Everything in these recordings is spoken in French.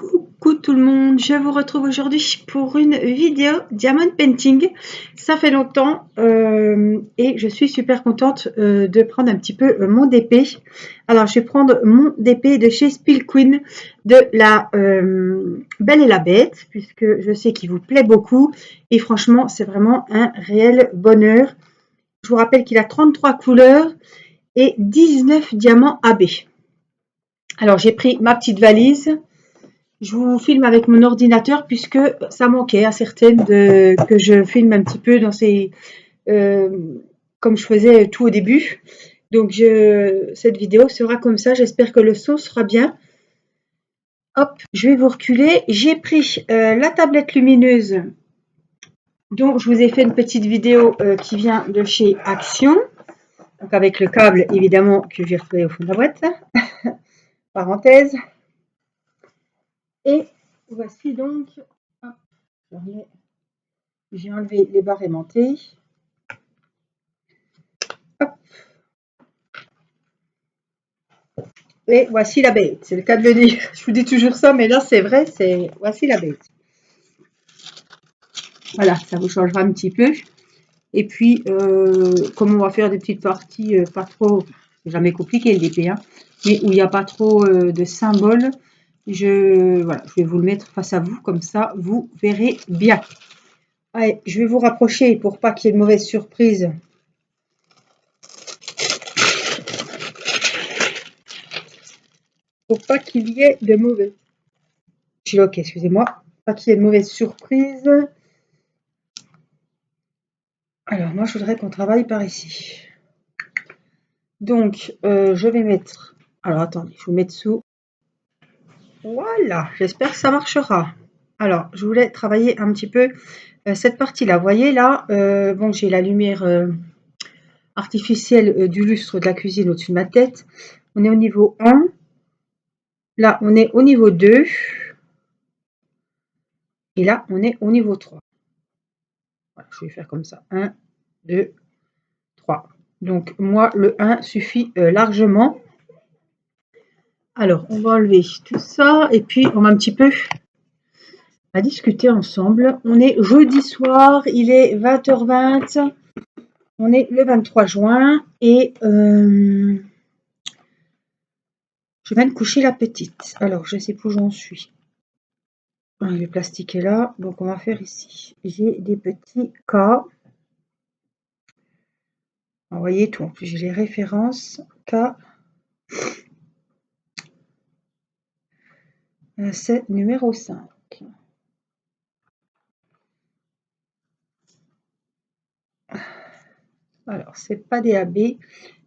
Coucou tout le monde, je vous retrouve aujourd'hui pour une vidéo Diamond Painting. Ça fait longtemps et je suis super contente de prendre un petit peu mon DP. Alors je vais prendre mon DP de chez Spill Queen de la Belle et la Bête, puisque je sais qu'il vous plaît beaucoup et franchement c'est vraiment un réel bonheur. Je vous rappelle qu'il a 33 couleurs et 19 diamants AB. Alors j'ai pris ma petite valise. Je vous filme avec mon ordinateur puisque ça manquait à certaines que je filme un petit peu dans ces comme je faisais tout au début. Donc cette vidéo sera comme ça. J'espère que le son sera bien. Hop, je vais vous reculer. J'ai pris la tablette lumineuse dont je vous ai fait une petite vidéo qui vient de chez Action. Donc avec le câble évidemment que j'ai retrouvé au fond de la boîte. Parenthèse. Et voici donc, j'ai enlevé les barres aimantées. Hop. Et voici la bête, c'est le cas de le dire. Je vous dis toujours ça, mais là c'est vrai, voici la bête. Voilà, ça vous changera un petit peu. Et puis, comme on va faire des petites parties pas trop, c'est jamais compliqué le DP, hein, mais où il n'y a pas trop de symboles, je vais vous le mettre face à vous, comme ça vous verrez bien. Allez, je vais vous rapprocher pour pas qu'il y ait de mauvaises surprises. Pour pas qu'il y ait de mauvaises... Ok, excusez-moi. Pas qu'il y ait de mauvaises surprises. Alors, moi, je voudrais qu'on travaille par ici. Donc, je vais mettre... Alors, attendez, je vous mets dessous. Voilà, j'espère que ça marchera. Alors, je voulais travailler un petit peu cette partie-là. Vous voyez, là, bon, j'ai la lumière artificielle du lustre de la cuisine au-dessus de ma tête. On est au niveau 1. Là, on est au niveau 2. Et là, on est au niveau 3. Voilà, je vais faire comme ça. 1, 2, 3. Donc, moi, le 1 suffit largement. Alors, on va enlever tout ça et puis on va un petit peu discuter ensemble. On est jeudi soir, il est 20h20. On est le 23 juin et je viens de coucher la petite. Alors, je sais plus où j'en suis. Le plastique est là, donc on va faire ici. J'ai des petits cas. Vous voyez tout, en plus j'ai les références. K. C'est numéro 5. Alors, c'est pas des AB,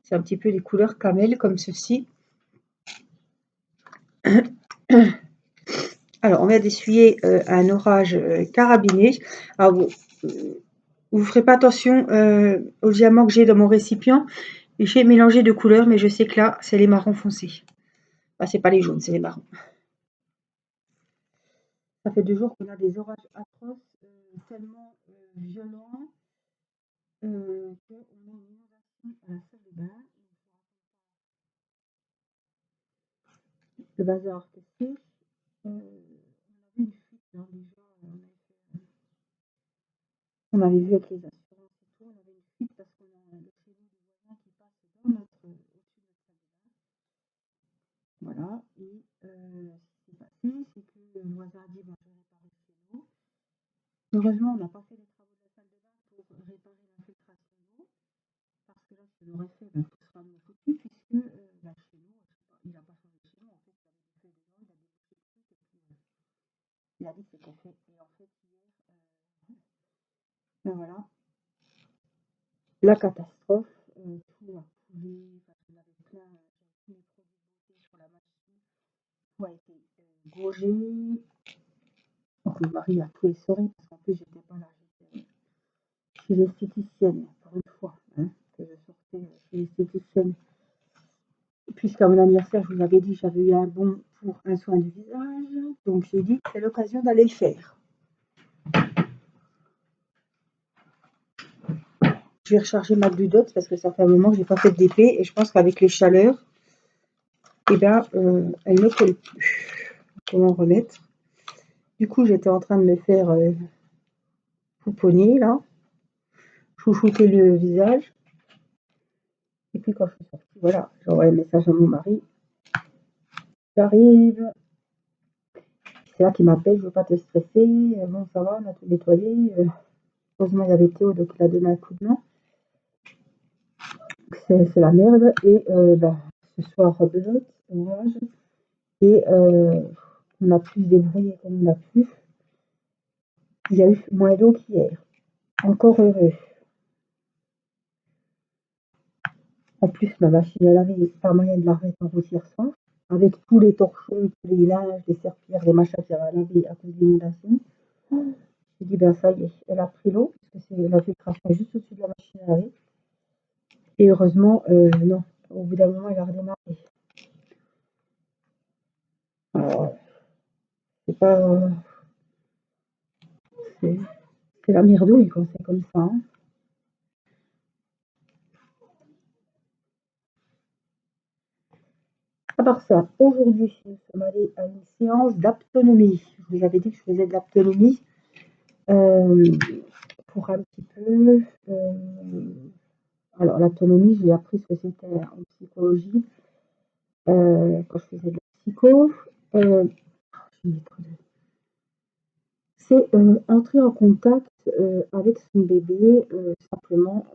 c'est un petit peu des couleurs camel comme ceci. Alors, on vient d'essuyer un orage carabiné. Alors, vous ne ferez pas attention au diamant que j'ai dans mon récipient. J'ai mélangé de couleurs, mais je sais que là, c'est les marrons foncés. Enfin, c'est pas les jaunes, c'est les marrons. Ça fait 2 jours qu'on a des orages atroces, tellement violents, qu'on a une inondation à la salle de bain. Le bazar cassé. On avait une fuite, hein, déjà, on avait vu avec les assurances et tout, on avait une fuite parce qu'on a le créneau du voisin qui passe dans au-dessus de notre salle de bain. Voilà, et ce qui s'est passé, c'est que le voisin a dit bon, je vais réparer le créneau. Heureusement, on n'a pas fait les travaux de la salle de bain pour réparer l'infiltration d'eau, parce que là, si on l'aurait fait, ben, tout sera mieux foutu, puisque chez nous, il n'a pas changé de chez nous, en fait, il avait fait des gens, il a débouché le truc, et puis il a dit c'est qu'on fait. Et en fait, hier, ben voilà, la catastrophe, tout a coulé, parce qu'on avait plein, tous les produits de beauté sur la machine, tout a été gaugé. Donc mon mari a tout essoré, parce qu'en plus j'étais pas là, j'étais chez l'esthéticienne, pour une fois, hein, que je sortais chez l'esthéticienne. Puisqu'à mon anniversaire, je vous avais dit, j'avais eu un bon pour un soin du visage, donc j'ai dit, c'est l'occasion d'aller le faire. Je vais recharger ma Blue Dot parce que ça fait un moment que je n'ai pas fait de DP et je pense qu'avec les chaleurs, eh ben, elle ne colle plus. Comment remettre? Du coup, j'étais en train de me faire pouponner là, chouchouter le visage. Et puis quand je suis sortie, voilà, j'ai envoyé un message à mon mari. J'arrive, c'est là qu'il m'appelle, je veux pas te stresser. Bon, ça va, on a tout nettoyé. Heureusement, il y avait Théo, donc il a donné un coup de main. C'est la merde. Et ce soir, belote, orage. Et on a pu se débrouiller comme on a pu. Il y a eu moins d'eau qu'hier. Encore heureux. En plus, ma machine à laver, pas moyen de la remettre en route hier soir. Avec tous les torchons, tous les linges, les serpillères, les machins qu'il y avait à laver à cause de l'inondation. J'ai dit, ben ça y est, elle a pris l'eau, parce que c'est la filtration juste au-dessus de la machine à laver. Et heureusement, non, au bout d'un moment, elle a redémarré. Alors, c'est pas. C'est c'est la merdouille quand c'est comme ça, hein. À part ça, aujourd'hui, nous sommes allés à une séance d'aptonomie. Je vous avais dit que je faisais de l'aptonomie pour un petit peu. Alors, l'aptonomie, j'ai appris ce que c'était en psychologie quand je faisais de la psycho. Je vais mettre C'est entrer en contact avec son bébé simplement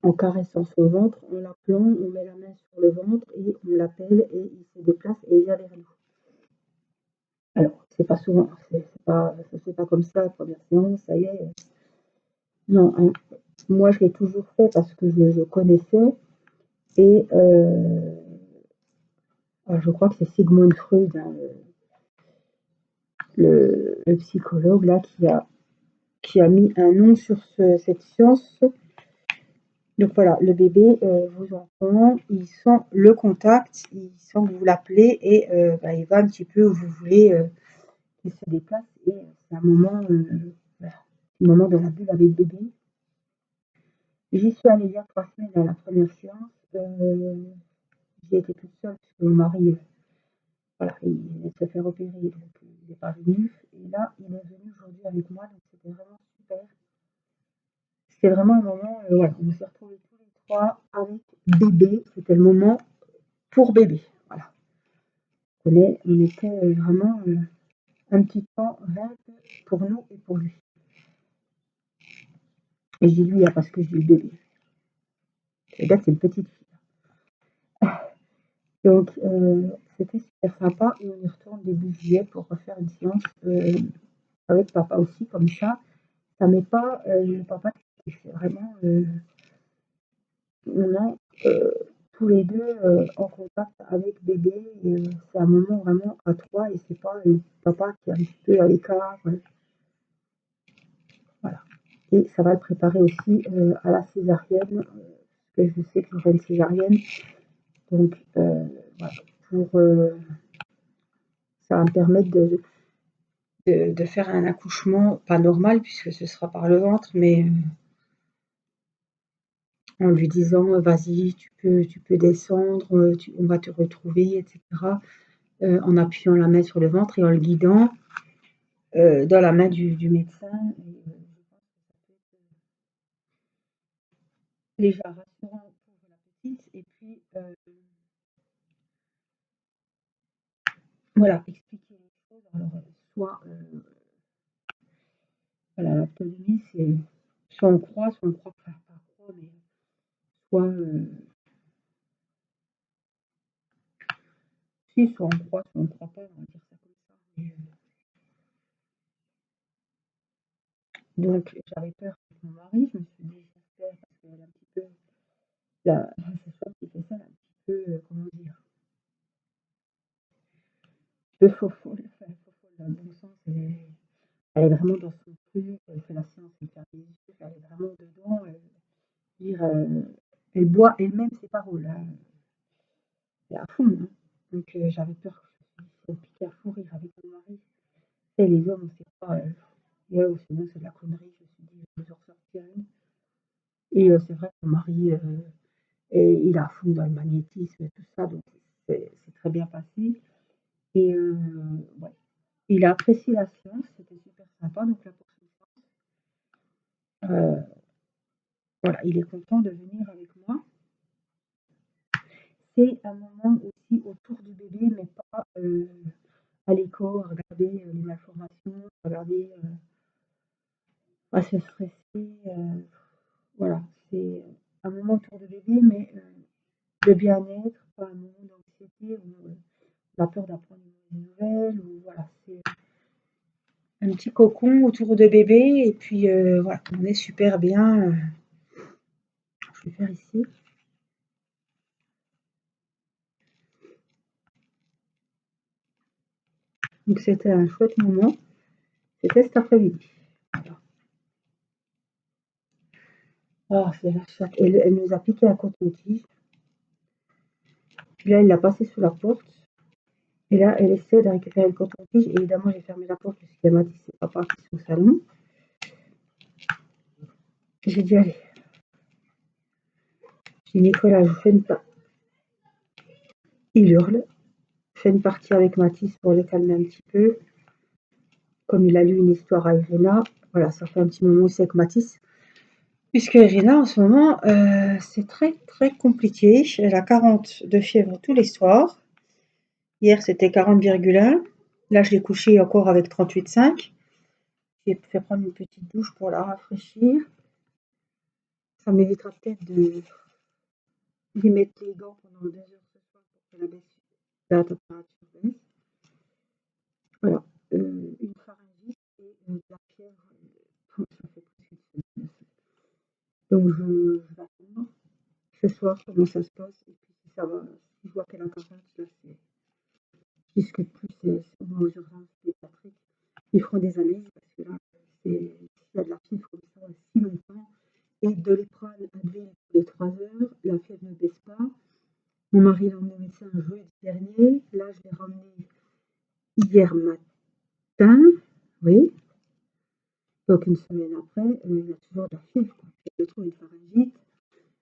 en caressant son ventre, en l'appelant, on met la main sur le ventre et on l'appelle et il se déplace et il vient vers nous. Alors, c'est pas souvent, ça se fait pas comme ça, la première séance, ça y est. Non, hein. Moi je l'ai toujours fait parce que je connaissais et alors, je crois que c'est Sigmund Freud, hein, le psychologue là qui a mis un nom sur cette science. Donc voilà, le bébé vous entend, il sent le contact, il sent que vous l'appelez et il va un petit peu où vous voulez qu'il se déplace. Et c'est un moment, voilà, le moment de la bulle avec le bébé. J'y suis allée il y a 3 semaines à la première séance. J'y étais toute seule parce que mon mari, voilà, il venait de se faire opérer, donc il n'est pas venu. Et là, il est venu aujourd'hui avec moi, donc c'était vraiment super. C'était vraiment un moment, voilà, on s'est retrouvés tous les trois avec bébé. C'était le moment pour bébé. Voilà. On était vraiment un petit temps rien que pour nous et pour lui. Et je dis lui parce que je dis le bébé. Et là, c'est une petite fille. Donc, c'était super sympa. Et on y retourne début juillet pour refaire une séance avec papa aussi, comme ça. Ça met pas le papa. C'est vraiment, on a tous les deux en contact avec bébé. C'est un moment vraiment à trois et c'est pas le papa qui est un petit peu à l'écart. Voilà. Et ça va le préparer aussi à la césarienne, parce que je sais que j'aurai une césarienne. Donc, voilà, ça va me permettre de faire un accouchement, pas normal, puisque ce sera par le ventre, mais en lui disant, vas-y, tu peux descendre, on va te retrouver, etc. En appuyant la main sur le ventre et en le guidant dans la main du médecin. Et, je pense que ça peut être déjà rassurant pour la petite. Et puis, voilà, expliquer les choses. Alors, soit, voilà, l'autonomie, c'est soit on croit pas, pas croire, mais soit, si, soit on croit pas, on va dire ça comme ça. Mais, donc, j'avais peur avec mon mari, je me suis dit, j'espère, parce qu'elle est un petit peu, la sage-femme qui fait ça, elle est un petit peu, comment dire, un peu faux-folle, enfin, faux-folle dans le bon sens, elle est vraiment dans son truc, elle fait la science, elle ferme les yeux, elle est vraiment dedans, dire, elle boit elle-même ses paroles, hein, elle est à fond, hein. Donc, j'avais peur que je me pique à fou rire avec mon mari. Tu sais, les hommes, on sait pas, ouais, ou sinon c'est de la connerie, je me suis dit, je vais en ressortir une. Et c'est vrai que mon mari, il est à fond dans le magnétisme et tout ça, donc c'est très bien passé. Et ouais. Il a apprécié la séance, c'était super sympa. Donc la prochaine fois, voilà, il est content de venir avec moi. C'est un moment aussi autour du bébé, mais pas à l'école, regarder les informations, regarder à se stresser. Voilà, c'est un moment autour du bébé, mais de bien-être, pas un moment d'anxiété où on a peur d'apprendre une nouvelle, ou voilà, c'est un petit cocon autour de bébé, et puis voilà, on est super bien. Je vais faire ici. Donc c'était un chouette moment. C'était cet après-midi. Voilà. Oh, c'est la chatte. Elle nous a piqué un coton-tige. Puis là, elle l'a passé sous la porte. Et là, elle essaie de récupérer le coton-tige. Et évidemment, j'ai fermé la porte parce qu'elle m'a dit que c'est pas parti au salon. J'ai dit, allez. J'ai dit, Nicolas, je fais une partie. Il hurle. Je fais une partie avec Mathis pour le calmer un petit peu. Comme il a lu une histoire à Irina. Voilà, ça fait un petit moment aussi avec Mathis. Puisque Irina, en ce moment, c'est très très compliqué. Elle a 40 de fièvre tous les soirs. Hier, c'était 40,1. Là, je l'ai couchée encore avec 38,5. J'ai fait prendre une petite douche pour la rafraîchir. Ça m'évitera peut-être de lui mettre les gants pendant 2 heures ce soir pour que la température baisse. Voilà, une pharyngite et de la fièvre. Ça fait presque une semaine. Donc, je vais attendre ce soir comment ça se passe. Et puis, si ça va, si je vois qu'elle a 40, là, c'est. Je discute plus, on va aux urgences pédiatriques. Ils feront des analyses parce que là, s'il y a de la fièvre comme ça si longtemps, et de les prendre Advil tous les 3 heures, la fièvre ne baisse pas. Mon mari l'a emmené au médecin jeudi dernier. Là, je l'ai ramené hier matin. Oui. Donc, une semaine après, il a toujours de la fièvre. Quoi. Je trouve une pharyngite.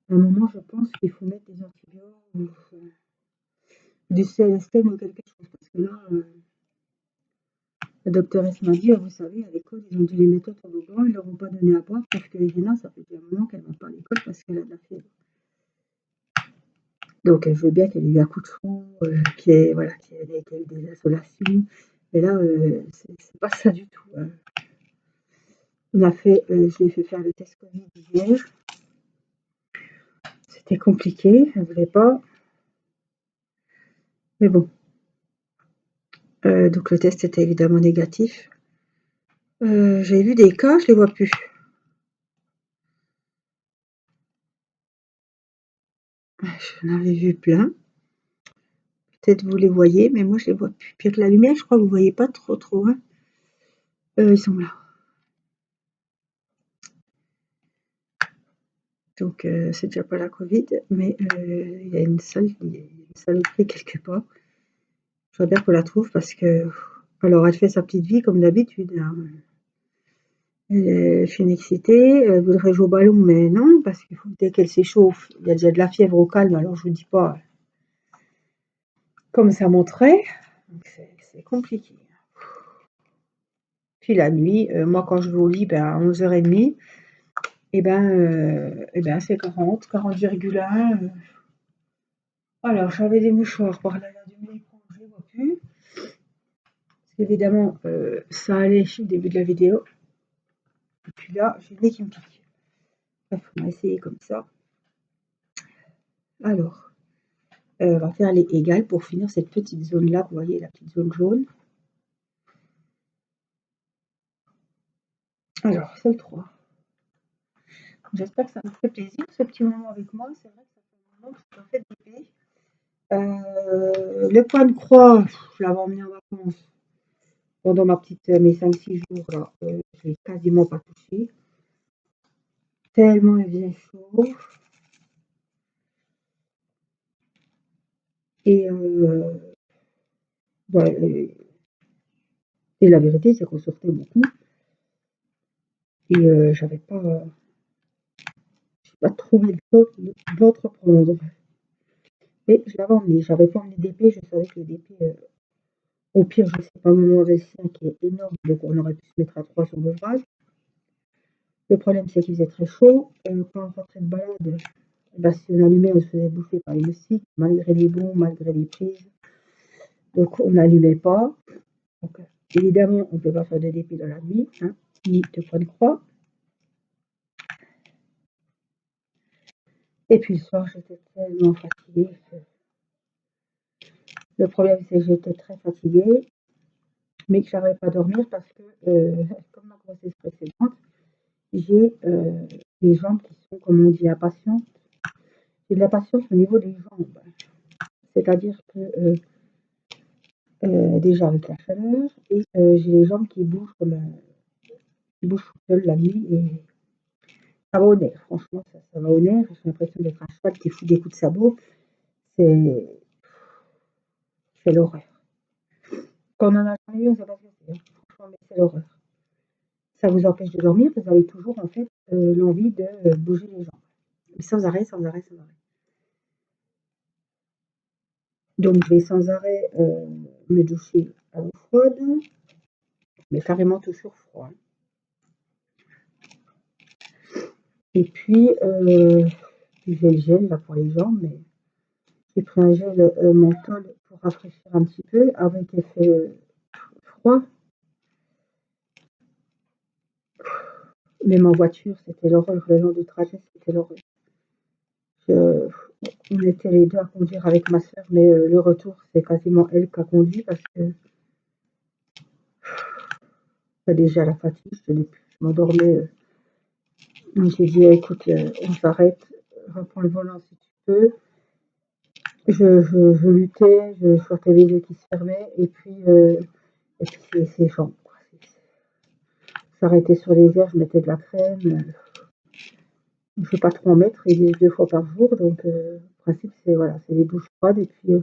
À un moment, je pense qu'il faut mettre des antibiotiques ou du CLSTM ou quelque chose. Parce que là, la doctoresse m'a dit, vous savez, à l'école, ils ont dû les mettre au toboggan, ils ne leur ont pas donné à boire parce que Irina, ça fait déjà un moment qu'elle ne va pas à l'école parce qu'elle a de la fièvre. Donc, je veux bien qu'elle ait eu un coup de froid, qu'il y ait eu des insolations. Mais là, c'est pas ça du tout. Je lui ai fait faire le test Covid hier. C'était compliqué, elle ne voulait pas. Mais bon. Donc, le test était évidemment négatif. J'ai vu des cas, je ne les vois plus. J'en avais vu plein. Peut-être vous les voyez, mais moi je les vois plus. Puis avec la lumière, je crois que vous voyez pas trop. Hein. Ils sont là. Donc c'est déjà pas la Covid, mais il y a une saloperie quelque part. Je voudrais bien qu'on la trouve parce que alors elle fait sa petite vie comme d'habitude. Hein. Elle fait une excitée, elle voudrait jouer au ballon, mais non, parce qu'il faut dès qu'elle s'échauffe, il y a déjà de la fièvre au calme, alors je vous dis pas comme ça monterait. Donc c'est compliqué. Puis la nuit, moi quand je vais au lit, à 11h30, et c'est 40,1. Alors j'avais des mouchoirs par là du nez, je les vois plus. Parce qu'évidemment, ça allait au début de la vidéo. Et puis là, j'ai le nez qui me pique. Bref, on va essayer comme ça. Alors, on va faire les égales pour finir cette petite zone-là. Vous voyez, la petite zone jaune. Alors, c'est le 3. J'espère que ça vous fait plaisir, ce petit moment avec moi. C'est vrai que ça fait un moment que je n'ai pas fait d'épée. Le point de croix, je l'avais emmené en vacances pendant mes 5-6 jours là. Je l'ai quasiment pas touché. Tellement il faisait chaud. Et, ouais, et la vérité, c'est qu'on sortait beaucoup. Et j'ai pas trouvé le temps d'entreprendre. Et je l'avais emmené. J'avais pas emmené d'épée, je savais que les épées, Au pire, je sais pas, mon sien qui est énorme, donc on aurait pu se mettre à 3 sur l'ouvrage. Le problème, c'est qu'il faisait très chaud. Quand on rentrait de balade, bah, si on allumait, on se faisait bouffer par les moustiques, malgré les bons, malgré les prises. Donc on n'allumait pas. Donc, évidemment, on ne peut pas faire de DP dans la nuit, hein, ni de point de croix. Et puis le soir, j'étais tellement fatiguée. Le problème, c'est que j'étais très fatiguée, mais que je n'arrivais pas à dormir parce que, comme ma grossesse précédente, j'ai les jambes qui sont, comme on dit, impatientes. J'ai de la patience au niveau des jambes. C'est-à-dire que déjà avec la chaleur, et j'ai les jambes qui bougent qui bougent tout seules la nuit et ça va au nerf. Franchement, ça va au nerf. J'ai l'impression d'être un cheval qui fout des coups de sabot. C'est l'horreur. Quand on en a jamais eu, on ne sait pas ce que c'est, hein. Franchement, mais c'est l'horreur. Ça vous empêche de dormir, vous avez toujours en fait l'envie de bouger les jambes. Sans arrêt, sans arrêt, sans arrêt. Donc je vais sans arrêt me doucher à l'eau froide, mais carrément toujours froid. Et puis j'ai le gel là pour les jambes, mais j'ai pris un gel menthol pour rafraîchir un petit peu avec effet froid. Même en voiture, c'était l'horreur. Le long du trajet, c'était l'horreur. On était les deux à conduire avec ma soeur, mais le retour, c'est quasiment elle qui a conduit parce que déjà la fatigue, je m'endormais. J'ai dit, écoute, on s'arrête, reprends le volant si tu peux. Je luttais, je sortais les yeux qui se fermaient, et puis c'est jambes, quoi. S'arrêter sur les airs, je mettais de la crème. Je ne peux pas trop en mettre, ils disent 2 fois par jour, donc le principe, c'est voilà, c'est les douches froides, et puis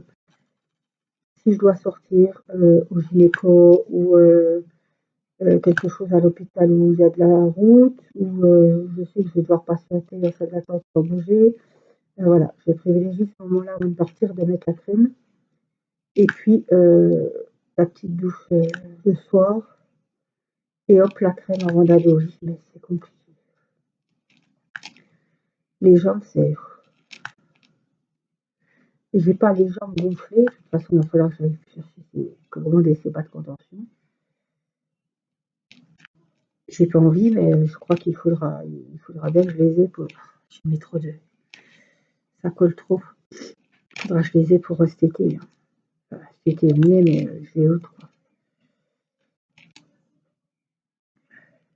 si je dois sortir au gynéco ou quelque chose à l'hôpital où il y a de la route, où je sais que je vais devoir patienter en salle d'attente pour bouger. Voilà, je privilégie ce moment-là avant de partir de mettre la crème. Et puis la petite douche le soir. Et hop, la crème avant d'aller au lit. Mais c'est compliqué. Les jambes, c'est. J'ai pas les jambes gonflées. De toute façon, il va falloir que j'aille chercher comment laisser pas de contention. J'ai pas envie, mais je crois il faudra bien que je les ai pour. Je mets trop de. Ça colle trop. Il faudra que je les ai pour cet été. Hein. Enfin, cet été est mais je vais autre.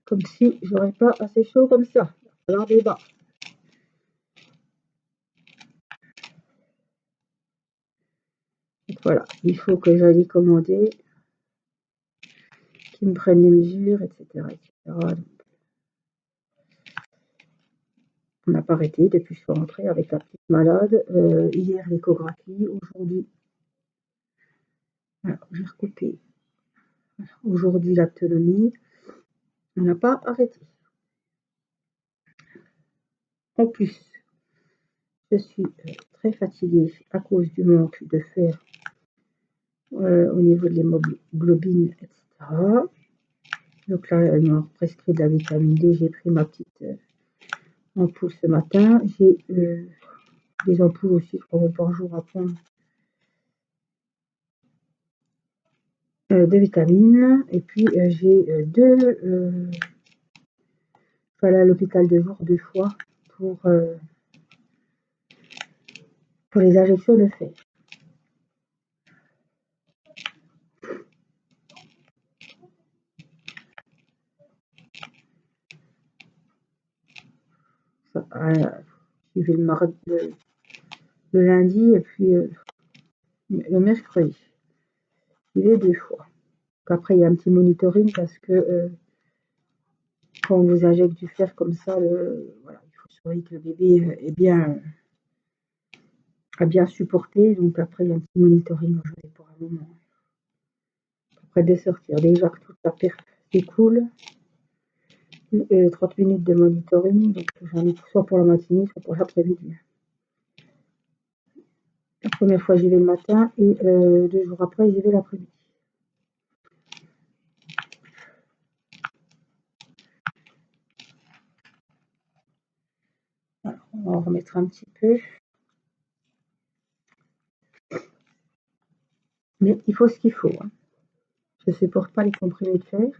Comme si j'aurais pas assez chaud comme ça. Alors débat. Donc voilà, il faut que j'aille commander, qu'ils me prennent les mesures, etc. etc. On n'a pas arrêté depuis que je suis rentrée avec la petite malade. Hier, l'échographie. Aujourd'hui, voilà, j'ai recoupé. Aujourd'hui, l'autonomie. On n'a pas arrêté. En plus, je suis très fatiguée à cause du manque de fer au niveau de l'hémoglobine, etc. Donc là, elle m'a prescrit de la vitamine D. J'ai pris ma petite ampoule ce matin. J'ai des ampoules aussi, 3 fois par jour à prendre de vitamines. Et puis j'ai deux. Je suis allée à l'hôpital 2 jours, 2 fois pour les injections de fer. J'y vais le lundi et puis le mercredi. J'y vais 2 fois. Donc après, il y a un petit monitoring parce que quand on vous injecte du fer comme ça, voilà, il faut surveiller que le bébé a bien supporté. Donc après, il y a un petit monitoring pour un moment. Après de sortir, déjà que toute la perte s'écoule. 30 minutes de monitoring, donc j'en ai soit pour la matinée, soit pour l'après-midi. La première fois, j'y vais le matin et 2 jours après, j'y vais l'après-midi. On va en remettre un petit peu. Mais il faut ce qu'il faut. Hein. Je ne supporte pas les comprimés de fer.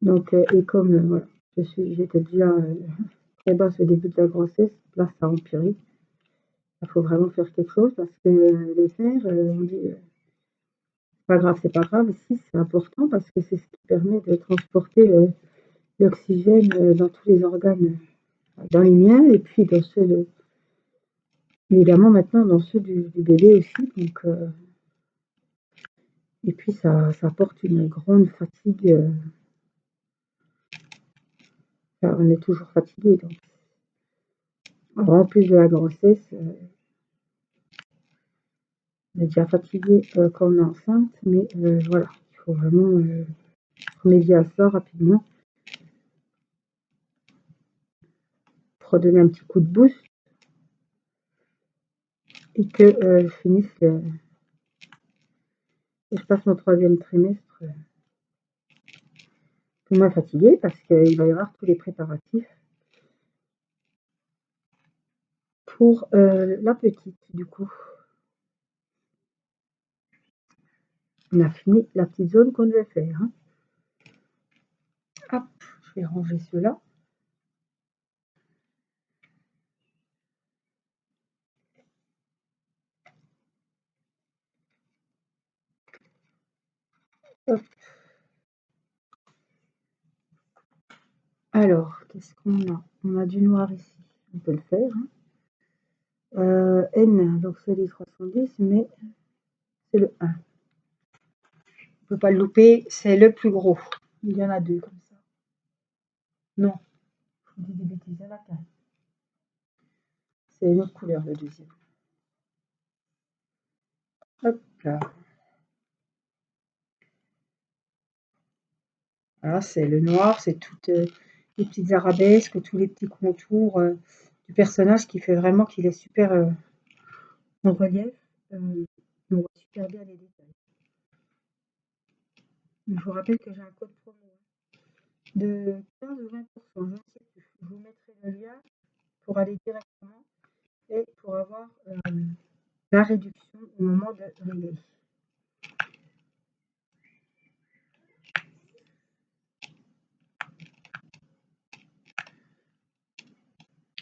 Donc, et comme voilà, j'étais déjà très basse au début de la grossesse, là ça a empiré. Il faut vraiment faire quelque chose parce que les fer, on dit c'est pas grave, si c'est important parce que c'est ce qui permet de transporter l'oxygène dans tous les organes, dans les miens et puis dans ceux évidemment maintenant dans ceux du bébé aussi. Donc, et puis ça apporte une grande fatigue. Enfin, on est toujours fatigué. Donc. Alors, en plus de la grossesse, on est déjà fatigué quand on est enceinte, mais voilà, il faut vraiment remédier à ça rapidement pour redonner un petit coup de boost et que je finisse, que je passe mon 3e trimestre peu moins fatiguée parce qu'il va y avoir tous les préparatifs pour la petite du coup. On a fini la petite zone qu'on devait faire. Hein. Hop, je vais ranger ceux-là. Hop. Alors, qu'est-ce qu'on a? On a du noir ici, on peut le faire. Hein. N, donc c'est les 310, mais c'est le 1. On ne peut pas le louper, c'est le plus gros. Il y en a 2 comme ça. Non, je vous dis des bêtises, il y en a qu'un. C'est une autre couleur le deuxième. Hop là. Voilà, c'est le noir, c'est toutes les petites arabesques, tous les petits contours du personnage qui fait vraiment qu'il est super en relief. On voit super bien les détails. Je vous rappelle que j'ai un code promo de 15 ou 20%, je ne sais plus. Je vous mettrai le lien pour aller directement et pour avoir la réduction au moment de régler.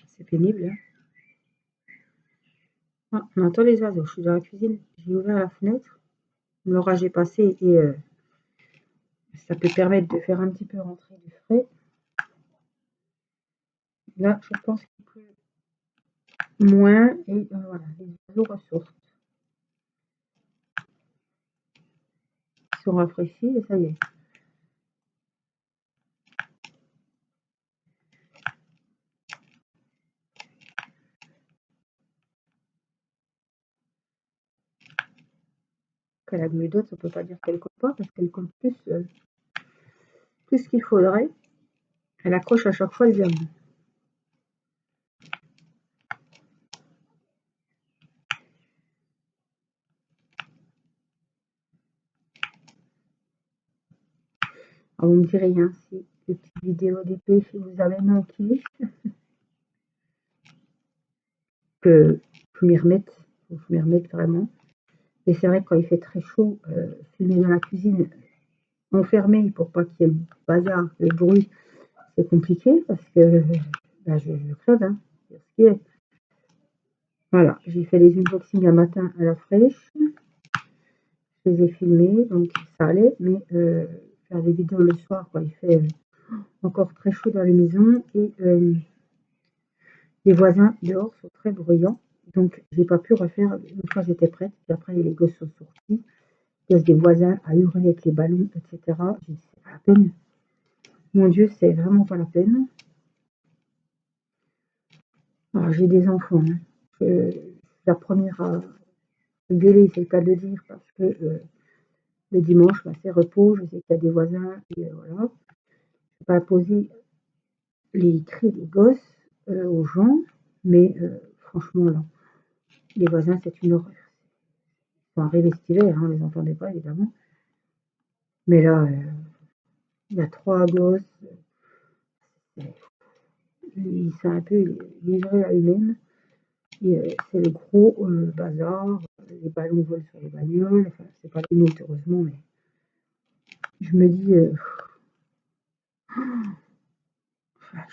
C'est pénible. Hein. Ah, on entend les oiseaux. Je suis dans la cuisine, j'ai ouvert la fenêtre. L'orage est passé et ça peut permettre de faire un petit peu rentrer du frais. Là, je pense qu'il pleut moins et voilà, les oiseaux ressortent. Ils sont rafraîchis et ça y est. Que la gluedote, on ne peut pas dire qu'elle colle pas parce qu'elle colle plus qu'il faudrait. Elle accroche à chaque fois le diamant. Alors, vous me direz hein, si les petites vidéos d'épée, si vous avez manqué, que vous m'y remettre, vraiment. Et c'est vrai que quand il fait très chaud, filmer dans la cuisine enfermée pour pas qu'il y ait le bazar, le bruit, c'est compliqué parce que ben, je crève. Hein, voilà, j'ai fait les unboxings un matin à la fraîche. Je les ai filmés, donc ça allait, mais faire des vidéos le soir, quand il fait encore très chaud dans les maisons et les voisins dehors sont très bruyants. Donc, j'ai pas pu refaire une fois j'étais prête. Puis après, les gosses sont sortis. Il y a des voisins à hurler avec les ballons, etc. J'ai dit, c'est pas la peine. Mon Dieu, c'est vraiment pas la peine. Alors, j'ai des enfants. Hein. La première à gueuler, c'est le cas de le dire, parce que le dimanche, c'est repos. Je sais qu'il y a des voisins et voilà. Je ne vais pas poser les cris des gosses aux gens, mais franchement, là, les voisins, c'est une horreur. Ils sont arrivés cet hiver, hein, on ne les entendait pas, évidemment. Mais là, il y a 3 gosses. il s'est un peu livré à lui-même. C'est le gros bazar. Les ballons volent sur les bagnoles. Enfin, c'est pas les nôtres, heureusement, mais je me dis, enfin,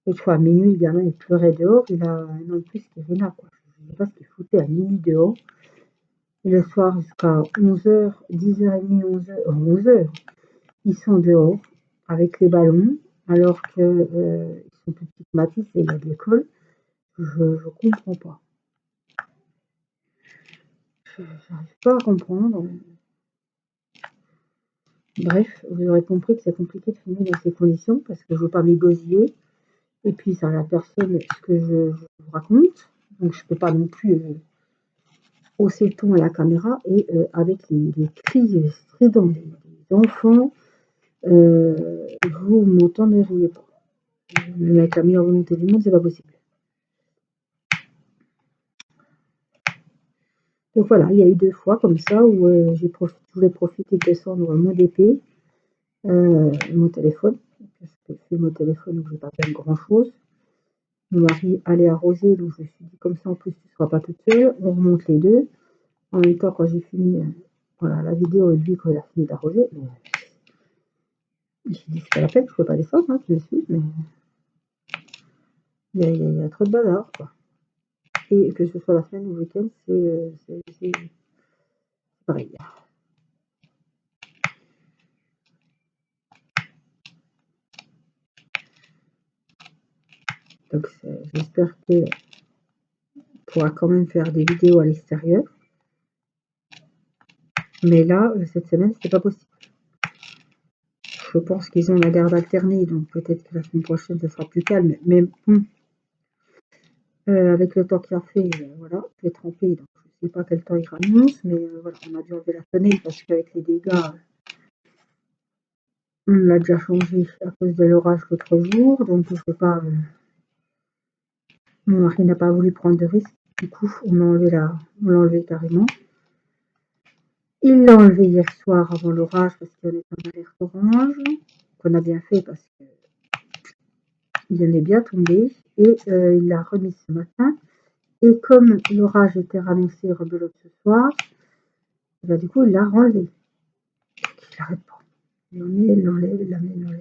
l'autre fois à minuit, le gamin il pleurait dehors. Il a un an de plus qu'Irina, quoi. Je sais pas ce qu'il foutait à minuit dehors. Et le soir jusqu'à 11h, 10h30, 11h, ils sont dehors avec les ballons, alors que ils sont plus petits que Mathis et il a de l'école. Je comprends pas. Je n'arrive pas à comprendre. Bref, vous aurez compris que c'est compliqué de filmer dans ces conditions parce que je ne veux pas m'égosiller. Et puis ça la personne ce que je vous raconte. Donc je ne peux pas non plus hausser le ton à la caméra et avec les cris stridents des enfants, vous m'entendriez pas. Même avec la meilleure volonté du monde, c'est pas possible. Donc voilà, il y a eu 2 fois comme ça où je voulais profiter de descendre mon DP, mon téléphone, parce que c'est mon téléphone où j'ai pas fait grand chose. Mon mari allait arroser, donc je me suis dit comme ça en plus tu ne seras pas toute seule, on remonte les deux. En même temps, quand j'ai fini voilà, la vidéo et lui quand il a fini d'arroser, j'ai dit c'est pas la peine, je peux pas descendre, hein, tu me suis, mais il y a trop de bazar, quoi. Et que ce soit la semaine ou le week-end, c'est pareil. Donc j'espère qu'on pourra quand même faire des vidéos à l'extérieur. Mais là, cette semaine, c'était pas possible. Je pense qu'ils ont la garde alternée, donc peut-être que la semaine prochaine, ce sera plus calme. Mais bon, avec le temps qu'il a fait, voilà, il est trempé, donc je ne sais pas quel temps il annonce, mais voilà, on a dû enlever la fenêtre parce qu'avec les dégâts, on l'a déjà changé à cause de l'orage l'autre jour, donc je sais pas. Mon mari n'a pas voulu prendre de risque, du coup, on l'a enlevé carrément. Il l'a enlevé hier soir avant l'orage parce qu'on est en alerte orange, qu'on a bien fait parce qu'il en est bien tombé, et il l'a remis ce matin. Et comme l'orage était annoncé rebelote ce soir, bah, du coup il l'a enlevé. Il n'arrête pas. Il l'enlève, il l'enlève, il l'enlève, il l'enlève.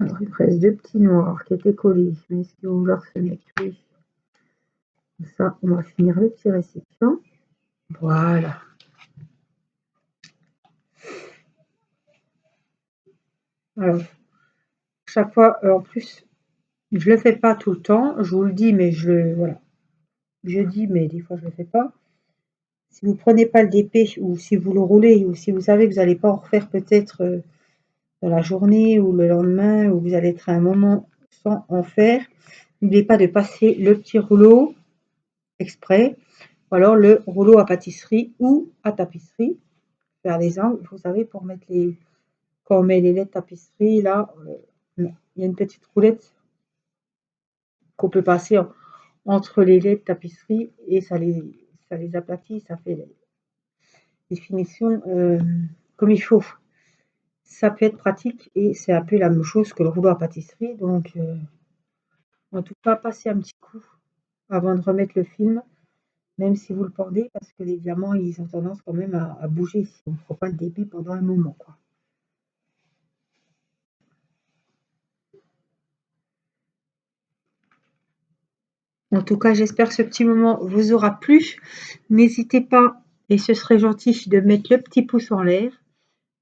Alors il reste 2 petits noirs qui étaient collés, mais est-ce qu'ils vont vouloir se mettre? Oui. Comme ça, on va finir le petit récipient. Voilà. Alors, chaque fois, en plus, je le fais pas tout le temps, je vous le dis, mais voilà. Je dis, mais des fois je le fais pas. Si vous prenez pas le DP ou si vous le roulez ou si vous savez que vous n'allez pas en refaire peut-être dans la journée ou le lendemain ou vous allez être à un moment sans en faire, n'oubliez pas de passer le petit rouleau exprès ou alors le rouleau à pâtisserie ou à tapisserie, faire des angles, vous savez, pour mettre quand on met les laits de tapisserie, là, il y a une petite roulette qu'on peut passer entre les laits de tapisserie et ça les aplatit, ça fait les finitions comme il faut. Ça peut être pratique et c'est un peu la même chose que le rouleau à pâtisserie. Donc, en tout cas, passez un petit coup avant de remettre le film, même si vous le pendez, parce que les diamants, ils ont tendance quand même à bouger si on ne prend pas le débit pendant un moment, quoi. En tout cas, j'espère que ce petit moment vous aura plu. N'hésitez pas, et ce serait gentil, de mettre le petit pouce en l'air.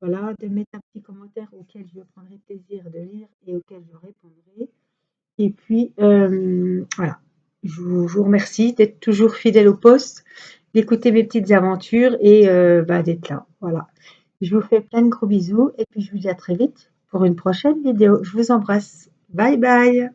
Voilà, de mettre un petit commentaire auquel je prendrai plaisir de lire et auquel je répondrai. Et puis, voilà, je vous remercie d'être toujours fidèle au poste, d'écouter mes petites aventures et d'être là. Voilà. Je vous fais plein de gros bisous et puis je vous dis à très vite pour une prochaine vidéo. Je vous embrasse. Bye bye.